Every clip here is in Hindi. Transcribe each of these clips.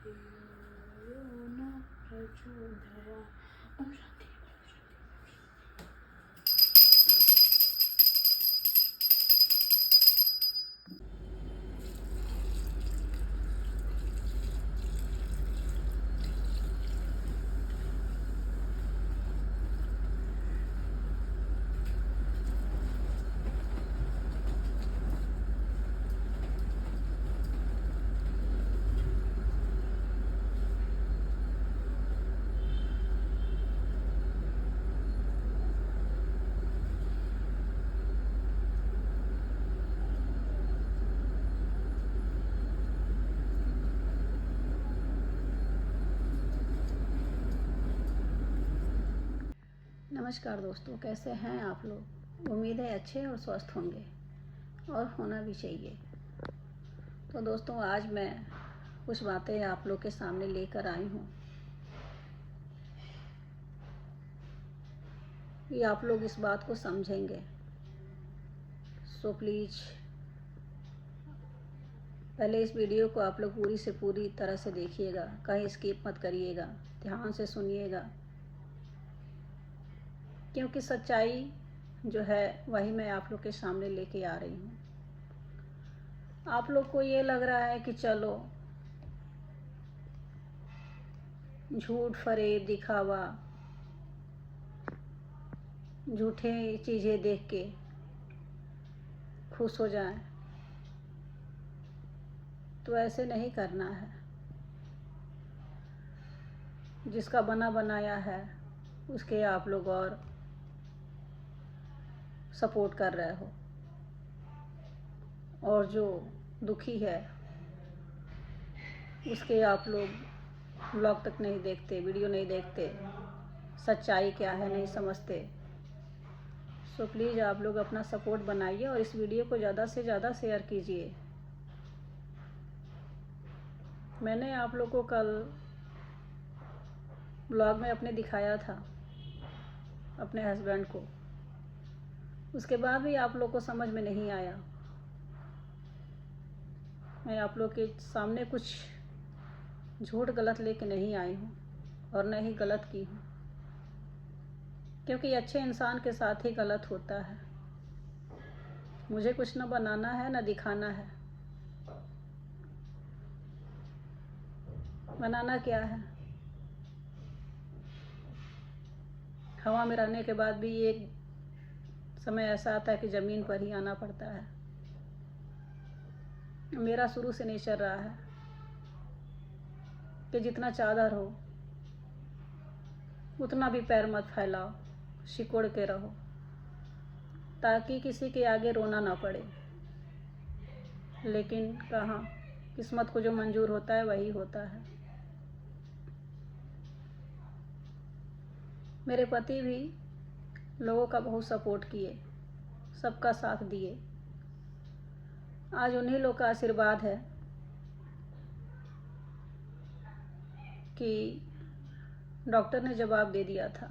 धियो न प्रचोदयात्। ओम शांति। नमस्कार दोस्तों, कैसे हैं आप लोग। उम्मीद है अच्छे और स्वस्थ होंगे और होना भी चाहिए। तो दोस्तों, आज मैं कुछ बातें आप लोग के सामने लेकर आई हूँ कि आप लोग इस बात को समझेंगे। सो प्लीज़ पहले इस वीडियो को आप लोग पूरी से पूरी तरह से देखिएगा, कहीं स्किप मत करिएगा, ध्यान से सुनिएगा, क्योंकि सच्चाई जो है वही मैं आप लोग के सामने लेके आ रही हूँ। आप लोग को ये लग रहा है कि चलो झूठ फरेब दिखावा, झूठे चीज़ें देख के खुश हो जाएं, तो ऐसे नहीं करना है। जिसका बना बनाया है उसके आप लोग और सपोर्ट कर रहे हो, और जो दुखी है उसके आप लोग ब्लॉग तक नहीं देखते, वीडियो नहीं देखते, सच्चाई क्या है नहीं समझते। सो प्लीज़ आप लोग अपना सपोर्ट बनाइए और इस वीडियो को ज़्यादा से ज़्यादा शेयर कीजिए। मैंने आप लोग को कल ब्लॉग में अपने दिखाया था अपने हस्बैंड को, उसके बाद भी आप लोग को समझ में नहीं आया। मैं आप लोग के सामने कुछ झूठ गलत लेके नहीं आई हूँ और न ही गलत की हूँ, क्योंकि अच्छे इंसान के साथ ही गलत होता है। मुझे कुछ न बनाना है न दिखाना है। बनाना क्या है? हवा में रहने के बाद भी एक समय ऐसा आता है कि ज़मीन पर ही आना पड़ता है। मेरा शुरू से नेचर रहा है कि जितना चादर हो उतना भी पैर मत फैलाओ, सिकोड़ के रहो, ताकि किसी के आगे रोना ना पड़े। लेकिन कहाँ, किस्मत को जो मंजूर होता है वही होता है। मेरे पति भी लोगों का बहुत सपोर्ट किए, सबका साथ दिए। आज उन्हीं लोग का आशीर्वाद है कि डॉक्टर ने जवाब दे दिया था।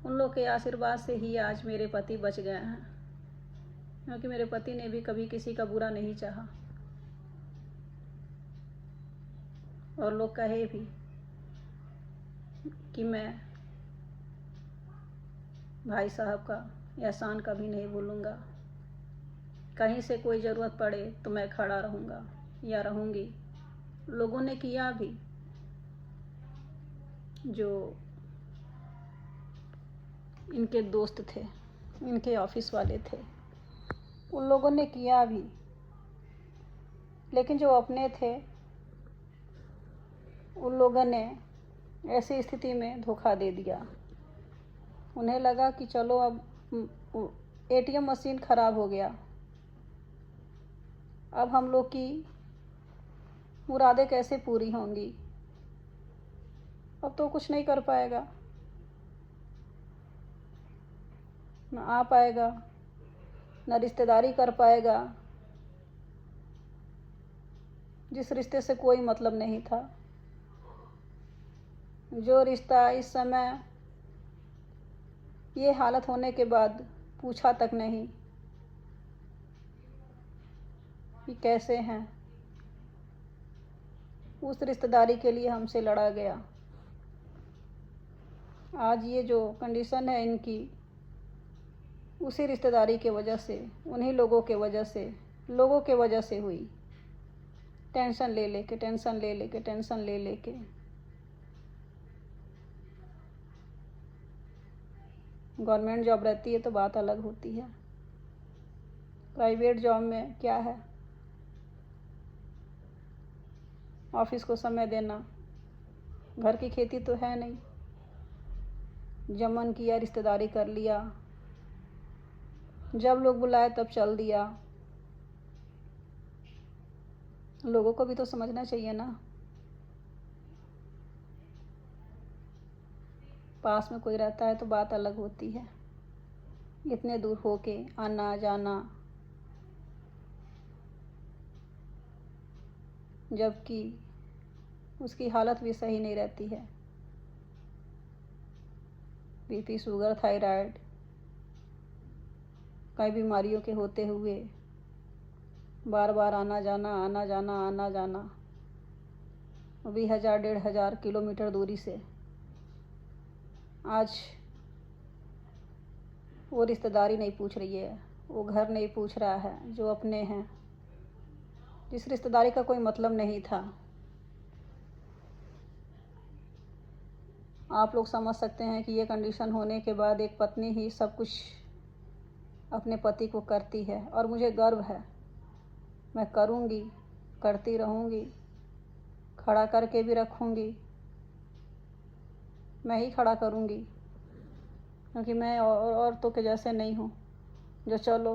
उन लोग के आशीर्वाद से ही आज मेरे पति बच गए हैं, क्योंकि मेरे पति ने भी कभी किसी का बुरा नहीं चाहा। और लोग कहे भी कि मैं भाई साहब का एहसान कभी नहीं भूलूंगा। कहीं से कोई ज़रूरत पड़े तो मैं खड़ा रहूँगा या रहूँगी। लोगों ने किया भी, जो इनके दोस्त थे, इनके ऑफिस वाले थे, उन लोगों ने किया भी। लेकिन जो अपने थे उन लोगों ने ऐसी स्थिति में धोखा दे दिया। उन्हें लगा कि चलो अब एटीएम मशीन ख़राब हो गया, अब हम लोग की मुरादें कैसे पूरी होंगी, अब तो कुछ नहीं कर पाएगा, न आ पाएगा, न रिश्तेदारी कर पाएगा। जिस रिश्ते से कोई मतलब नहीं था, जो रिश्ता इस समय ये हालत होने के बाद पूछा तक नहीं कि कैसे हैं, उस रिश्तेदारी के लिए हमसे लड़ा गया। आज ये जो कंडीशन है इनकी, उसी रिश्तेदारी के वजह से, उन्हीं लोगों के वजह से हुई। टेंशन ले लेके गवर्नमेंट जॉब रहती है तो बात अलग होती है। प्राइवेट जॉब में क्या है, ऑफिस को समय देना, घर की खेती तो है नहीं, जब मन किया रिश्तेदारी कर लिया, जब लोग बुलाए तब चल दिया। लोगों को भी तो समझना चाहिए ना। पास में कोई रहता है तो बात अलग होती है, इतने दूर होके आना जाना, जबकि उसकी हालत भी सही नहीं रहती है। बीपी, शुगर, थायराइड, कई बीमारियों के होते हुए बार बार आना जाना, वो भी 1000-1500 किलोमीटर दूरी से। आज वो रिश्तेदारी नहीं पूछ रही है, वो घर नहीं पूछ रहा है जो अपने हैं, जिस रिश्तेदारी का कोई मतलब नहीं था। आप लोग समझ सकते हैं कि ये कंडीशन होने के बाद एक पत्नी ही सब कुछ अपने पति को करती है, और मुझे गर्व है। मैं करूँगी, करती रहूँगी, खड़ा करके भी रखूँगी। मैं ही खड़ा करूँगी, क्योंकि मैं औरतों के जैसे नहीं हूँ जो चलो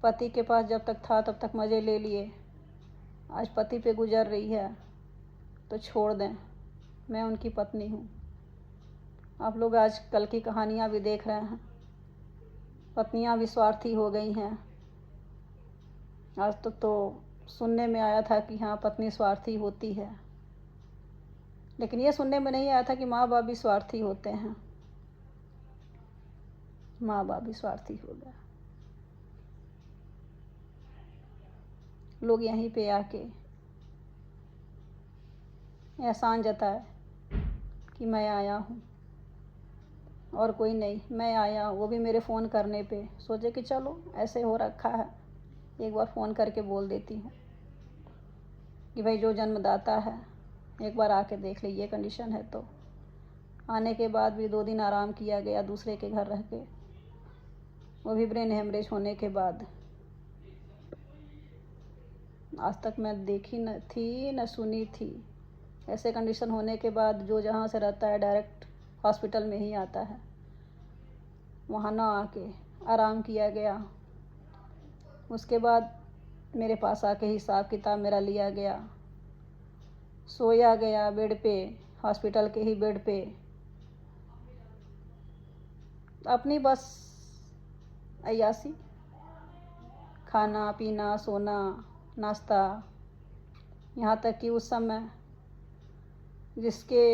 पति के पास जब तक था तब तक मज़े ले लिए, आज पति पे गुजर रही है तो छोड़ दें। मैं उनकी पत्नी हूँ। आप लोग आज कल की कहानियाँ भी देख रहे हैं, पत्नियाँ भी स्वार्थी हो गई हैं। आज तक तो सुनने में आया था कि हाँ पत्नी स्वार्थी होती है, लेकिन ये सुनने में नहीं आया था कि माँ बाप भी स्वार्थी होते हैं। माँ बाप भी स्वार्थी हो गया। लोग यहीं पे आके एहसान जताए कि मैं आया हूँ, और कोई नहीं, मैं आया हूँ, वो भी मेरे फ़ोन करने पे। सोचे कि चलो ऐसे हो रखा है, एक बार फ़ोन करके बोल देती हूँ कि भाई जो जन्मदाता है एक बार आके देख लीजिए, कंडीशन है तो। आने के बाद भी 2 दिन आराम किया गया दूसरे के घर रह के, वो भी ब्रेन हेमरेज होने के बाद। आज तक मैं देखी न थी न सुनी थी। ऐसे कंडीशन होने के बाद जो जहाँ से रहता है डायरेक्ट हॉस्पिटल में ही आता है, वहाँ ना आके आराम किया गया। उसके बाद मेरे पास आके हिसाब किताब मेरा लिया गया, सोया गया बेड पे, हॉस्पिटल के ही बेड पे। अपनी बस अय्यासी, खाना पीना, सोना, नाश्ता, यहाँ तक कि उस समय जिसके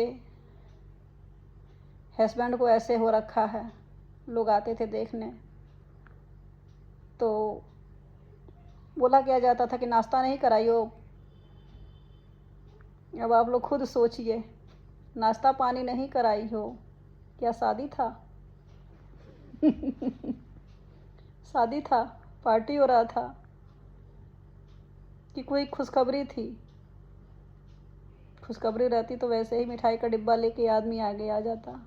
हस्बैंड को ऐसे हो रखा है, लोग आते थे देखने तो बोला क्या जाता था कि नाश्ता नहीं कराइयो। अब आप लोग खुद सोचिए, नाश्ता पानी नहीं कराई हो, क्या शादी था? शादी था, पार्टी हो रहा था कि कोई खुशखबरी थी? खुशखबरी रहती तो वैसे ही मिठाई का डिब्बा लेके आदमी आगे आ जाता।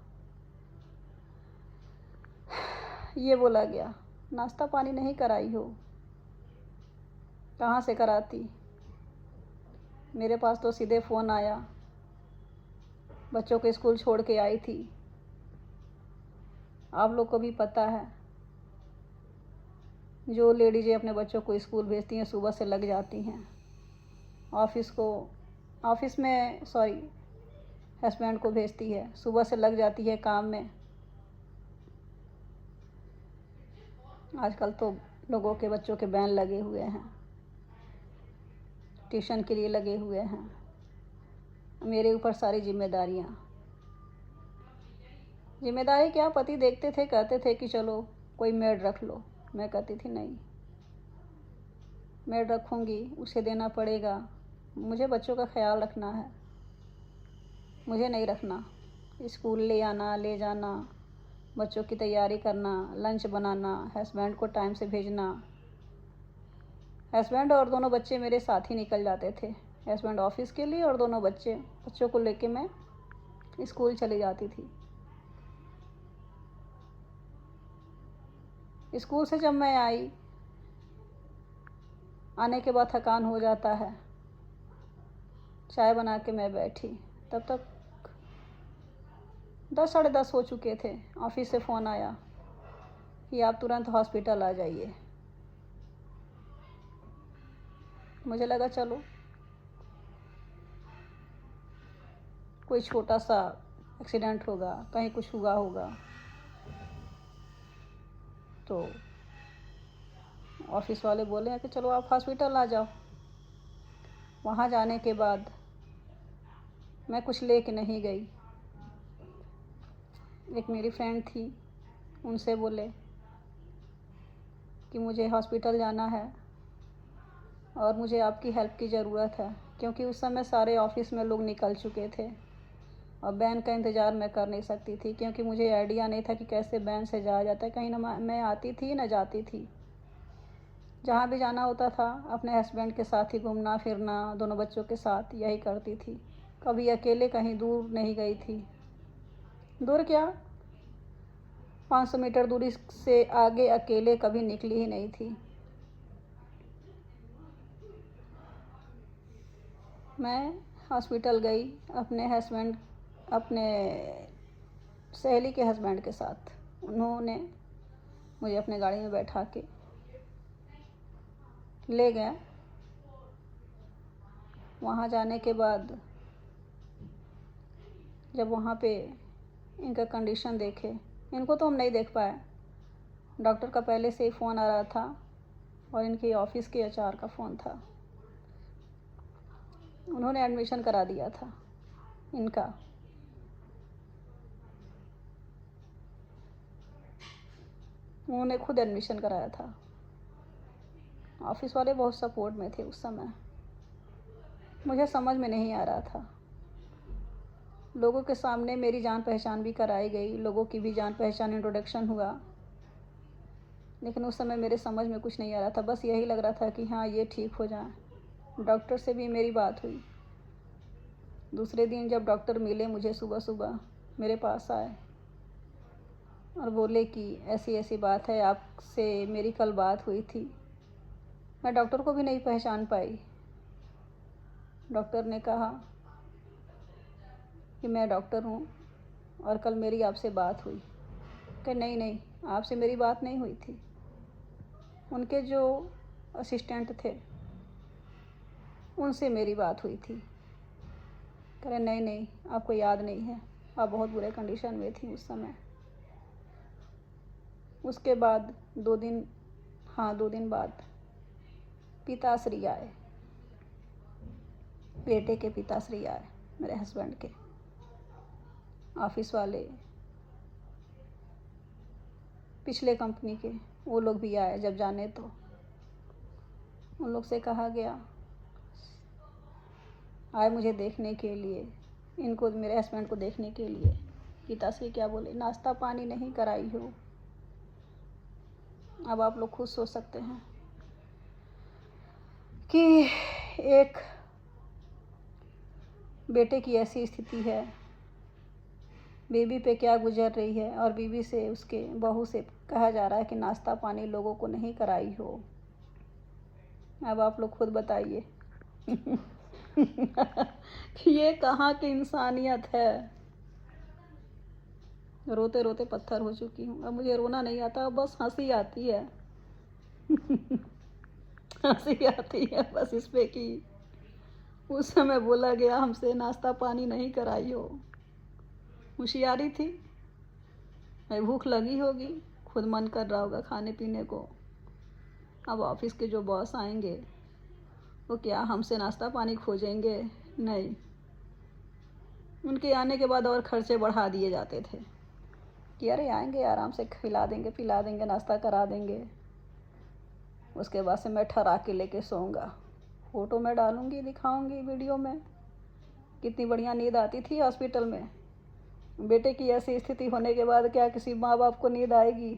ये बोला गया नाश्ता पानी नहीं कराई हो, कहाँ से कराती? मेरे पास तो सीधे फ़ोन आया, बच्चों को स्कूल छोड़ के आई थी। आप लोग को भी पता है, जो लेडीज़ें अपने बच्चों को स्कूल भेजती हैं सुबह से लग जाती हैं, ऑफिस में हस्बैंड को भेजती है, सुबह से लग जाती है काम में। आजकल तो लोगों के बच्चों के बैन लगे हुए हैं, ट्यूशन के लिए लगे हुए हैं। मेरे ऊपर सारी जिम्मेदारी क्या, पति देखते थे, कहते थे कि चलो कोई मेड रख लो। मैं कहती थी नहीं, मेड रखूँगी उसे देना पड़ेगा, मुझे बच्चों का ख्याल रखना है, मुझे नहीं रखना। स्कूल ले आना, ले जाना, बच्चों की तैयारी करना, लंच बनाना, हस्बैंड को टाइम से भेजना। हस्बैंड और दोनों बच्चे मेरे साथ ही निकल जाते थे। हस्बैंड ऑफिस के लिए और दोनों बच्चों को लेके मैं स्कूल चली जाती थी। स्कूल से जब मैं आई, आने के बाद थकान हो जाता है, चाय बना के मैं बैठी, तब तक 10 साढ़े 10 हो चुके थे। ऑफिस से फ़ोन आया कि आप तुरंत हॉस्पिटल आ जाइए। मुझे लगा चलो कोई छोटा सा एक्सीडेंट होगा, कहीं कुछ हुआ होगा। तो ऑफिस वाले बोले हैं कि चलो आप हॉस्पिटल आ जाओ। वहाँ जाने के बाद मैं कुछ लेके नहीं गई। एक मेरी फ्रेंड थी, उनसे बोले कि मुझे हॉस्पिटल जाना है और मुझे आपकी हेल्प की ज़रूरत है, क्योंकि उस समय सारे ऑफिस में लोग निकल चुके थे और वैन का इंतज़ार मैं कर नहीं सकती थी, क्योंकि मुझे आइडिया नहीं था कि कैसे वैन से जाया जाता है। कहीं ना मैं आती थी ना जाती थी। जहाँ भी जाना होता था अपने हस्बैंड के साथ ही घूमना फिरना, दोनों बच्चों के साथ यही करती थी। कभी अकेले कहीं दूर नहीं गई थी। दूर क्या, 500 मीटर दूरी से आगे अकेले कभी निकली ही नहीं थी। मैं हॉस्पिटल गई अपने सहेली के हस्बैंड के साथ। उन्होंने मुझे अपने गाड़ी में बैठा के ले गया। वहाँ जाने के बाद जब वहाँ पे इनका कंडीशन देखे, इनको तो हम नहीं देख पाए, डॉक्टर का पहले से ही फ़ोन आ रहा था और इनके ऑफिस के एचआर का फ़ोन था। उन्होंने एडमिशन करा दिया था इनका। उन्होंने खुद एडमिशन कराया था। ऑफिस वाले बहुत सपोर्ट में थे उस समय। मुझे समझ में नहीं आ रहा था। लोगों के सामने मेरी जान पहचान भी कराई गई, लोगों की भी जान पहचान इंट्रोडक्शन हुआ, लेकिन उस समय मेरे समझ में कुछ नहीं आ रहा था। बस यही लग रहा था कि हाँ ये ठीक हो जाए। डॉक्टर से भी मेरी बात हुई। दूसरे दिन जब डॉक्टर मिले मुझे सुबह सुबह, मेरे पास आए और बोले कि ऐसी ऐसी बात है, आपसे मेरी कल बात हुई थी। मैं डॉक्टर को भी नहीं पहचान पाई। डॉक्टर ने कहा कि मैं डॉक्टर हूँ और कल मेरी आपसे बात हुई। कि नहीं नहीं, आपसे मेरी बात नहीं हुई थी। उनके जो असिस्टेंट थे उनसे मेरी बात हुई थी। कह रहे नहीं नहीं, आपको याद नहीं है, आप बहुत बुरे कंडीशन में थी उस समय। उसके बाद 2 दिन बाद पिताश्री आए, बेटे के पिताश्री आए, मेरे हस्बैंड के। ऑफिस वाले पिछले कंपनी के वो लोग भी आए। जब जाने तो उन लोग से कहा गया, आए मुझे देखने के लिए, इनको मेरे हस्बैंड को देखने के लिए। पिताश्री क्या बोले, नाश्ता पानी नहीं कराई हो। अब आप लोग खुद सोच सकते हैं कि एक बेटे की ऐसी स्थिति है, बीवी पे क्या गुजर रही है, और बीवी से, उसके बहू से कहा जा रहा है कि नाश्ता पानी लोगों को नहीं कराई हो। अब आप लोग खुद बताइए कि ये कहाँ की इंसानियत है। रोते रोते पत्थर हो चुकी हूँ। अब मुझे रोना नहीं आता, बस हंसी आती है हंसी आती है बस इस पे कि उस समय बोला गया हमसे नाश्ता पानी नहीं कराई हो। होशियारी थी, भूख लगी होगी, खुद मन कर रहा होगा खाने पीने को। अब ऑफिस के जो बॉस आएंगे वो क्या हमसे नाश्ता पानी खोजेंगे? नहीं। उनके आने के बाद और खर्चे बढ़ा दिए जाते थे कि अरे आएंगे, आराम से खिला देंगे, पिला देंगे, नाश्ता करा देंगे, उसके बाद से मैं ठहरा के लेके सोऊंगा। फ़ोटो मैं डालूँगी, दिखाऊँगी वीडियो में। कितनी बढ़िया नींद आती थी हॉस्पिटल में। बेटे की ऐसी स्थिति होने के बाद क्या किसी माँ बाप को नींद आएगी,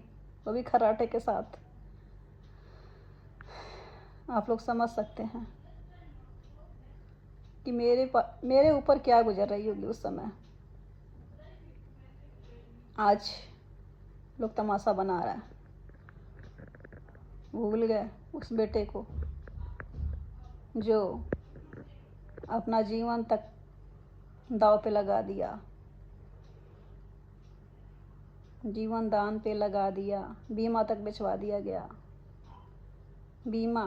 वो भी खर्राटे के साथ। आप लोग समझ सकते हैं कि मेरे ऊपर क्या गुजर रही होगी उस समय। आज लोग तमाशा बना रहा है, भूल गए उस बेटे को जो अपना जीवन तक दांव पे लगा दिया, जीवन दान पे लगा दिया, बीमा तक बिचवा दिया गया। बीमा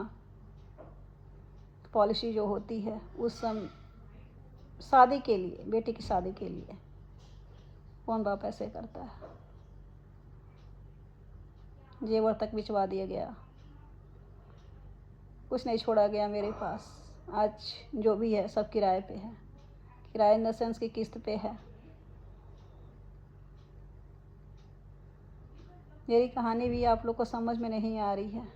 पॉलिसी जो होती है उस समय शादी के लिए, बेटी की शादी के लिए कौन बाप ऐसे करता है। जेवर तक बिचवा दिया गया, कुछ नहीं छोड़ा गया मेरे पास। आज जो भी है सब किराए पे है, किराए इन द सेंस की किस्त पे है। मेरी कहानी भी आप लोग को समझ में नहीं आ रही है,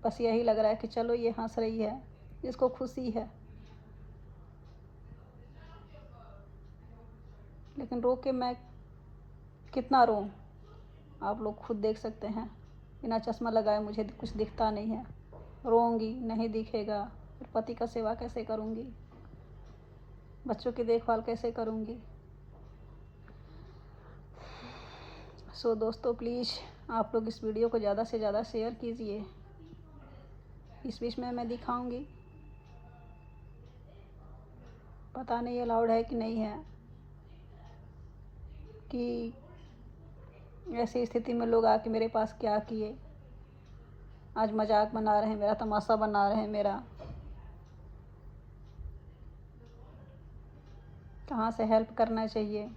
बस यही लग रहा है कि चलो ये हंस रही है, इसको खुशी है, लेकिन रो के मैं कितना रोऊं आप लोग खुद देख सकते हैं। बिना चश्मा लगाए मुझे कुछ दिखता नहीं है, रोऊंगी नहीं दिखेगा, फिर पति का सेवा कैसे करूंगी, बच्चों की देखभाल कैसे करूंगी। सो दोस्तों प्लीज़ आप लोग इस वीडियो को ज़्यादा से ज़्यादा शेयर कीजिए। इस बीच में मैं दिखाऊंगी, पता नहीं अलाउड है कि नहीं है, कि ऐसी स्थिति में लोग आके मेरे पास क्या किए। आज मजाक बना रहे हैं मेरा, तमाशा बना रहे हैं मेरा। कहाँ से हेल्प करना चाहिए।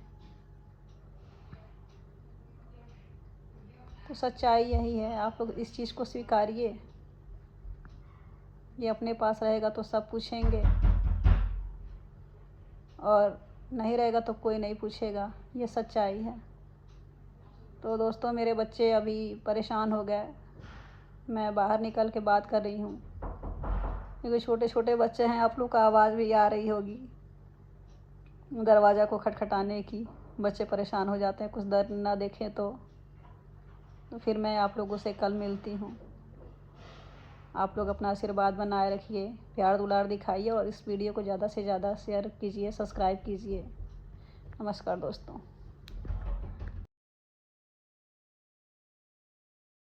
तो सच्चाई यही है, आप लोग इस चीज़ को स्वीकारिए। ये अपने पास रहेगा तो सब पूछेंगे, और नहीं रहेगा तो कोई नहीं पूछेगा, ये सच्चाई है। तो दोस्तों मेरे बच्चे अभी परेशान हो गए, मैं बाहर निकल के बात कर रही हूँ क्योंकि छोटे छोटे बच्चे हैं, आप लोग का आवाज़ भी आ रही होगी दरवाज़ा को खटखटाने की। बच्चे परेशान हो जाते हैं, कुछ डर ना देखें तो फिर मैं आप लोगों से कल मिलती हूँ। आप लोग अपना आशीर्वाद बनाए रखिए, प्यार दुलार दिखाइए, और इस वीडियो को ज़्यादा से ज़्यादा शेयर कीजिए, सब्सक्राइब कीजिए। नमस्कार दोस्तों।